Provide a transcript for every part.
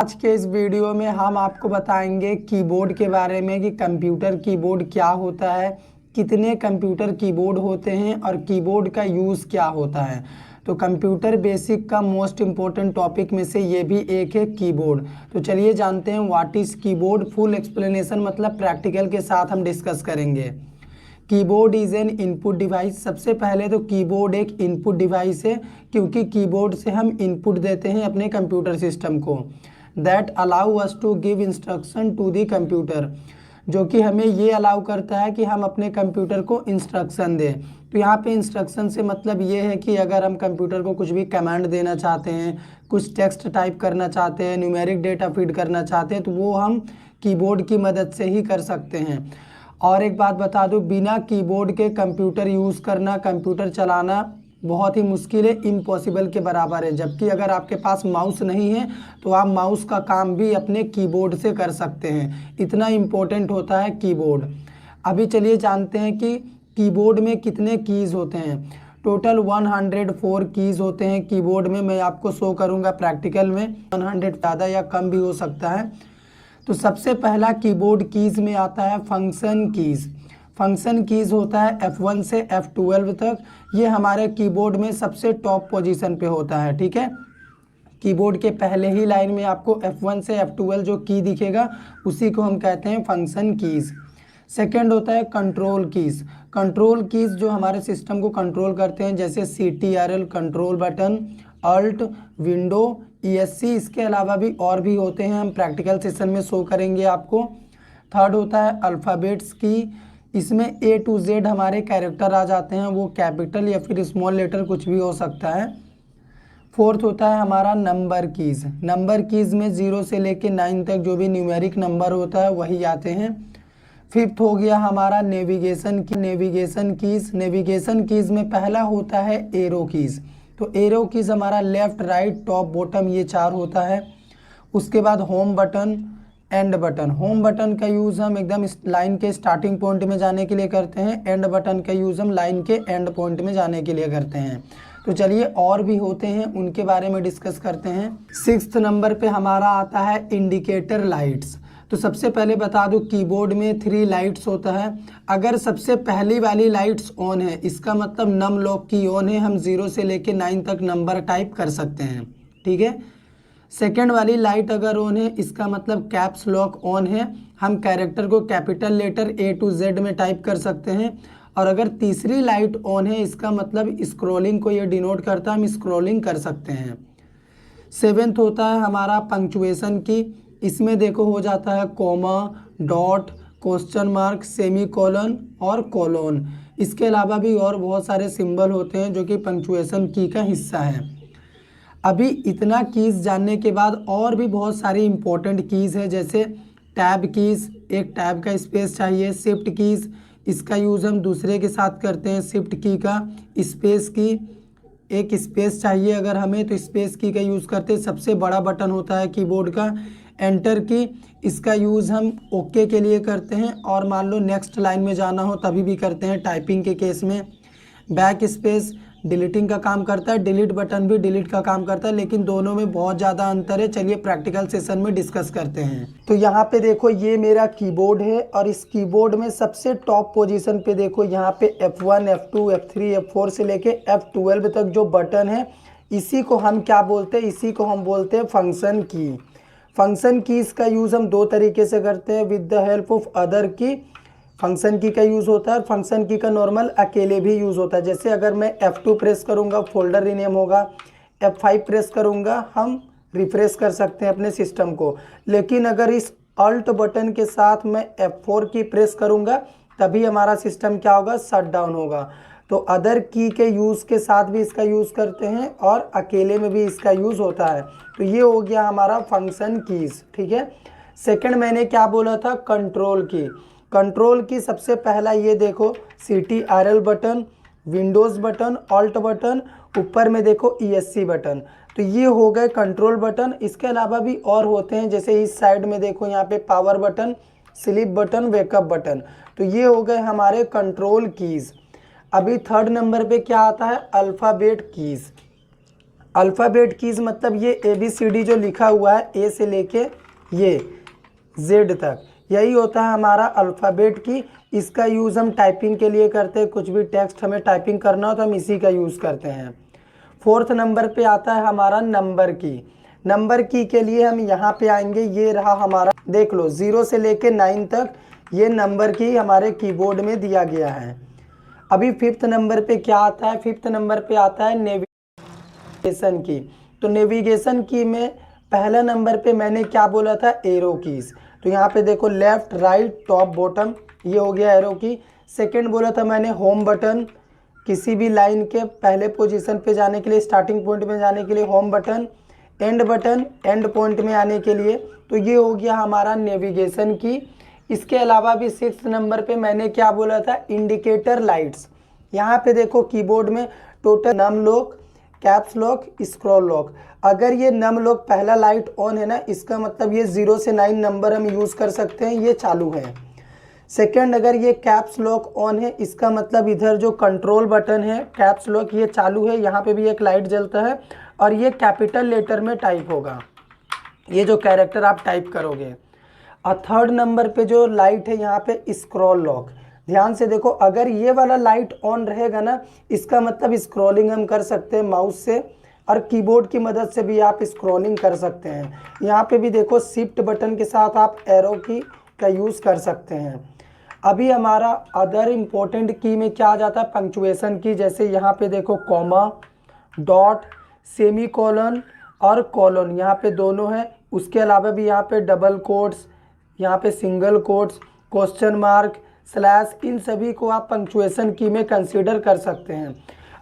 आज के इस वीडियो में हम आपको बताएंगे कीबोर्ड के बारे में कि कंप्यूटर कीबोर्ड क्या होता है, कितने कंप्यूटर कीबोर्ड होते हैं और कीबोर्ड का यूज़ क्या होता है। तो कंप्यूटर बेसिक का मोस्ट इम्पोर्टेंट टॉपिक में से ये भी एक है कीबोर्ड। तो चलिए जानते हैं what is keyboard. Full explanation मतलब प्रैक्टिकल के साथ हम डिस्कस करेंगे। Keyboard is an input device. सबसे पहले तो कीबोर्ड एक इनपुट डिवाइस है, क्योंकि कीबोर्ड से हम इनपुट देते हैं अपने कंप्यूटर सिस्टम को। That allow us to give instruction to the computer, जो कि हमें ये अलाउ करता है कि हम अपने कंप्यूटर को इंस्ट्रक्शन दें। तो यहाँ पे इंस्ट्रक्शन से मतलब ये है कि अगर हम कंप्यूटर को कुछ भी कमांड देना चाहते हैं, कुछ टेक्स्ट टाइप करना चाहते हैं, न्यूमेरिक डेटा फीड करना चाहते हैं, तो वो हम कीबोर्ड की मदद से ही कर सकते हैं। और एक बात बता दूं, बिना कीबोर्ड के कंप्यूटर यूज़ करना, कंप्यूटर चलाना बहुत ही मुश्किल है, इम्पॉसिबल के बराबर है। जबकि अगर आपके पास माउस नहीं है तो आप माउस का काम भी अपने कीबोर्ड से कर सकते हैं। इतना इम्पोर्टेंट होता है कीबोर्ड। अभी चलिए जानते हैं कि कीबोर्ड में कितने कीज़ होते हैं। टोटल 104 कीज़ होते हैं कीबोर्ड में। मैं आपको शो करूँगा प्रैक्टिकल में, 100 ज़्यादा या कम भी हो सकता है। तो सबसे पहला कीबोर्ड कीज़ में आता है फंक्शन कीज़। फंक्शन कीज़ होता है F1 से F12 तक। ये हमारे कीबोर्ड में सबसे टॉप पोजीशन पे होता है, ठीक है। कीबोर्ड के पहले ही लाइन में आपको F1 से F12 जो की दिखेगा उसी को हम कहते हैं फंक्शन कीज़। सेकेंड होता है कंट्रोल कीज़। कंट्रोल कीज़ जो हमारे सिस्टम को कंट्रोल करते हैं, जैसे CTRL control button, alt, window, ESC। इसके अलावा भी और भी होते हैं, हम प्रैक्टिकल सेशन में शो करेंगे आपको। थर्ड होता है अल्फ़ाबेट्स की। इसमें A to Z हमारे कैरेक्टर आ जाते हैं, वो कैपिटल या फिर स्मॉल लेटर कुछ भी हो सकता है। फोर्थ होता है हमारा नंबर कीज़। नंबर कीज़ में 0 से लेके 9 तक जो भी न्यूमेरिक नंबर होता है वही आते हैं। फिफ्थ हो गया हमारा नेविगेशन की। नेविगेशन कीज़ में पहला होता है एरो कीज़। तो एरो कीज़ हमारा लेफ़्ट, राइट, टॉप, बॉटम, ये 4 होता है। उसके बाद home button, and button. Home button का यूज़ हम एकदम लाइन के स्टार्टिंग पॉइंट में जाने के लिए करते हैं। एंड बटन का यूज़ हम लाइन के एंड पॉइंट में जाने के लिए करते हैं। तो चलिए और भी होते हैं, उनके बारे में डिस्कस करते हैं। 6th नंबर पे हमारा आता है इंडिकेटर लाइट्स। तो सबसे पहले बता दूं, कीबोर्ड में 3 लाइट्स होता है। अगर सबसे पहली वाली लाइट्स ऑन है, इसका मतलब नम लॉक की ऑन है, हम 0 से लेके 9 तक नंबर टाइप कर सकते हैं, ठीक है। सेकेंड वाली लाइट अगर ऑन है, इसका मतलब कैप्स लॉक ऑन है, हम कैरेक्टर को capital letter A to Z में टाइप कर सकते हैं। और अगर तीसरी लाइट ऑन है, इसका मतलब स्क्रॉलिंग को ये डिनोट करता है, हम स्क्रॉलिंग कर सकते हैं। 7th होता है हमारा पंक्चुएशन की। इसमें देखो हो जाता है comma, dot, question mark, semi colon और कॉलोन। इसके अलावा भी और बहुत सारे सिंबल होते हैं जो कि पंक्चुएशन की का हिस्सा है। अभी इतना कीज़ जानने के बाद और भी बहुत सारी इंपॉर्टेंट कीज़ है, जैसे टैब कीज़, एक टैब का स्पेस चाहिए। शिफ्ट कीज़, इसका यूज़ हम दूसरे के साथ करते हैं, शिफ्ट की का। स्पेस की, एक स्पेस चाहिए अगर हमें तो स्पेस की का यूज़ करते हैं। सबसे बड़ा बटन होता है कीबोर्ड का। एंटर की, इसका यूज़ हम ओके के लिए करते हैं, और मान लो नेक्स्ट लाइन में जाना हो तभी भी करते हैं, टाइपिंग के केस में। बैक स्पेस डिलीटिंग का काम करता है, डिलीट बटन भी डिलीट का काम करता है, लेकिन दोनों में बहुत ज़्यादा अंतर है। चलिए प्रैक्टिकल सेशन में डिस्कस करते हैं। तो यहाँ पे देखो, ये मेरा कीबोर्ड है और इस कीबोर्ड में सबसे टॉप पोजीशन पे देखो, यहाँ पे F1, F2, F3, F4 से लेके F12 तक जो बटन है, इसी को हम क्या बोलते हैं, इसी को हम बोलते हैं फंक्शन की। फंक्शन कीज़ का यूज़ हम 2 तरीके से करते हैं, with the help of other की। फंक्शन की का यूज़ होता है और फंक्शन की का नॉर्मल अकेले भी यूज़ होता है। जैसे अगर मैं F2 प्रेस करूँगा, फोल्डर रीनेम होगा। F5 प्रेस करूँगा, हम रिफ्रेश कर सकते हैं अपने सिस्टम को। लेकिन अगर इस अल्ट बटन के साथ मैं F4 की प्रेस करूँगा, तभी हमारा सिस्टम क्या होगा, शट डाउन होगा। तो अदर की के यूज़ के साथ भी इसका यूज़ करते हैं और अकेले में भी इसका यूज़ होता है। तो ये हो गया हमारा फंक्शन कीज़, ठीक है। सेकंड मैंने क्या बोला था, कंट्रोल की। कंट्रोल की सबसे पहला ये देखो, CTRL button, Windows button, alt button, ऊपर में देखो ESC बटन। तो ये हो गए कंट्रोल बटन। इसके अलावा भी और होते हैं, जैसे इस साइड में देखो, यहाँ पे power button, sleep button, wake up button. तो ये हो गए हमारे कंट्रोल कीज़। अभी थर्ड नंबर पे क्या आता है, अल्फ़ाबेट कीज़। अल्फ़ाबेट कीज़ मतलब ये ABCD जो लिखा हुआ है A से लेके ये Z तक, यही होता है हमारा अल्फ़ाबेट की। इसका यूज़ हम टाइपिंग के लिए करते हैं, कुछ भी टेक्स्ट हमें टाइपिंग करना हो तो हम इसी का यूज़ करते हैं। 4th नंबर पे आता है हमारा नंबर की। नंबर की के लिए हम यहाँ पे आएंगे, ये रहा हमारा, देख लो 0 से लेके 9 तक ये नंबर की हमारे कीबोर्ड में दिया गया है। अभी 5th नंबर पे क्या आता है? 5th नंबर पे आता है नेविगेशन की। तो नेविगेशन की में पहला नंबर पे मैंने क्या बोला था? Arrow keys. तो यहाँ पे देखो लेफ्ट राइट टॉप बॉटम, ये हो गया एरो की। सेकंड बोला था मैंने होम बटन, किसी भी लाइन के पहले पोजीशन पे जाने के लिए, स्टार्टिंग पॉइंट में जाने के लिए होम बटन एंड पॉइंट में आने के लिए। तो ये हो गया हमारा नेविगेशन की। इसके अलावा भी 6th नंबर पे मैंने क्या बोला था? Indicator lights. यहाँ पे देखो कीबोर्ड में total num lock, caps lock, scroll lock. अगर ये नम लॉक पहला लाइट ऑन है ना, इसका मतलब ये 0 से 9 नंबर हम यूज़ कर सकते हैं, ये चालू है। सेकंड, अगर ये कैप्स लॉक ऑन है, इसका मतलब इधर जो कंट्रोल बटन है कैप्स लॉक ये चालू है, यहाँ पे भी एक लाइट जलता है और ये कैपिटल लेटर में टाइप होगा, ये जो कैरेक्टर आप टाइप करोगे। और 3rd नंबर पे जो लाइट है यहाँ पे स्क्रॉल लॉक। ध्यान से देखो, अगर ये वाला लाइट ऑन रहेगा ना, इसका मतलब स्क्रॉलिंग हम कर सकते हैं माउस से, और कीबोर्ड की मदद से भी आप स्क्रॉलिंग कर सकते हैं। यहाँ पे भी देखो शिफ्ट बटन के साथ आप एरो की का यूज़ कर सकते हैं। अभी हमारा अदर इम्पोर्टेंट की में क्या आ जाता है? पंक्चुएशन की। जैसे यहाँ पे देखो कॉमा, डॉट, सेमी कॉलन और कॉलन, यहाँ पे दोनों हैं। उसके अलावा भी यहाँ पे डबल कोट्स, यहाँ पे single quotes, question mark, slash, इन सभी को आप पंक्चुएशन की में कंसीडर कर सकते हैं।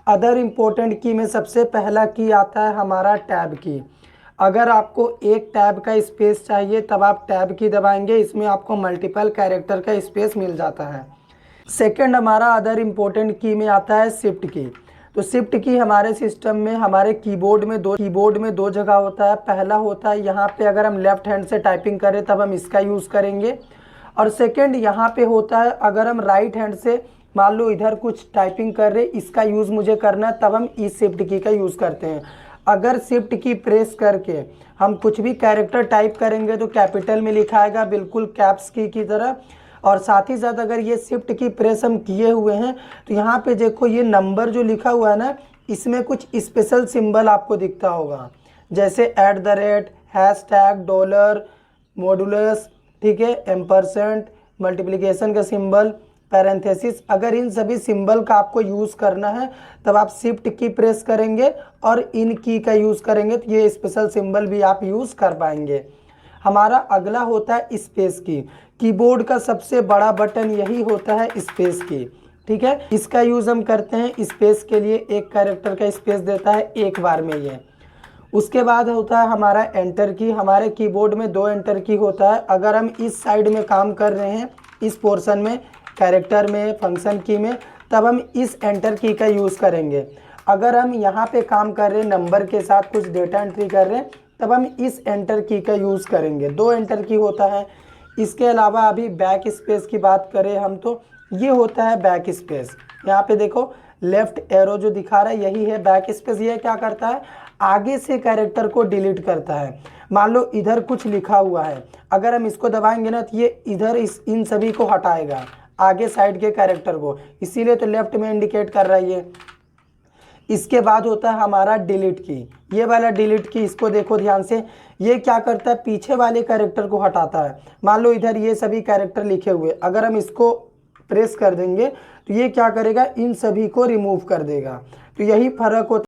अदर इम्पोर्टेंट की में सबसे पहला की आता है हमारा टैब की। अगर आपको एक टैब का स्पेस चाहिए तब आप टैब की दबाएंगे, इसमें आपको मल्टीपल कैरेक्टर का स्पेस मिल जाता है। सेकंड हमारा अदर इम्पोर्टेंट की में आता है शिफ्ट की। तो शिफ्ट की हमारे सिस्टम में, हमारे कीबोर्ड में दो जगह होता है। पहला होता है यहाँ पे, अगर हम लेफ्ट हैंड से टाइपिंग करें तब हम इसका यूज़ करेंगे। और सेकंड यहाँ पे होता है, अगर हम राइट हैंड से मान लो इधर कुछ टाइपिंग कर रहे, इसका यूज़ मुझे करना है, तब हम इस शिफ्ट की का यूज़ करते हैं। अगर शिफ्ट की प्रेस करके हम कुछ भी कैरेक्टर टाइप करेंगे तो कैपिटल में लिखाएगा, बिल्कुल कैप्स की तरह। और साथ ही साथ अगर ये शिफ्ट की प्रेस हम किए हुए हैं तो यहाँ पे देखो ये नंबर जो लिखा हुआ है ना, इसमें कुछ स्पेशल सिंबल आपको दिखता होगा, जैसे @ हैशटैग, डॉलर, मॉडुलस, ठीक है, एम्परसेंट, मल्टीप्लिकेशन का सिंबल, पैरेंथेसिस। अगर इन सभी सिंबल का आपको यूज़ करना है तब आप शिफ्ट की प्रेस करेंगे और इन की का यूज़ करेंगे, तो ये स्पेशल सिंबल भी आप यूज़ कर पाएंगे। हमारा अगला होता है स्पेस की। कीबोर्ड का सबसे बड़ा बटन यही होता है स्पेस की, ठीक है। इसका यूज़ हम करते हैं स्पेस के लिए, एक कैरेक्टर का स्पेस देता है एक बार में ये। उसके बाद होता है हमारा एंटर की। हमारे कीबोर्ड में 2 एंटर की होता है। अगर हम इस साइड में काम कर रहे हैं, इस पोर्शन में, कैरेक्टर में, फंक्शन की में, तब हम इस एंटर की का यूज़ करेंगे। अगर हम यहाँ पे काम कर रहे हैं, नंबर के साथ कुछ डेटा एंट्री कर रहे हैं, तब हम इस एंटर की का यूज़ करेंगे। 2 एंटर की होता है। इसके अलावा अभी बैक स्पेस की बात करें हम तो ये होता है बैक स्पेस। यहाँ पे देखो लेफ्ट एरो जो दिखा रहा है यही है बैक स्पेस। ये क्या करता है? आगे से कैरेक्टर को डिलीट करता है। मान लो इधर कुछ लिखा हुआ है, अगर हम इसको दबाएंगे ना तो ये इधर इन सभी को हटाएगा, आगे साइड के कैरेक्टर को, इसीलिए तो लेफ्ट में इंडिकेट कर रहा है ये। इसके बाद होता है हमारा डिलीट की। ये वाला डिलीट की, इसको देखो ध्यान से, ये क्या करता है? पीछे वाले कैरेक्टर को हटाता है। मान लो इधर ये सभी कैरेक्टर लिखे हुए, अगर हम इसको प्रेस कर देंगे तो ये क्या करेगा? इन सभी को रिमूव कर देगा। तो यही फर्क होता है।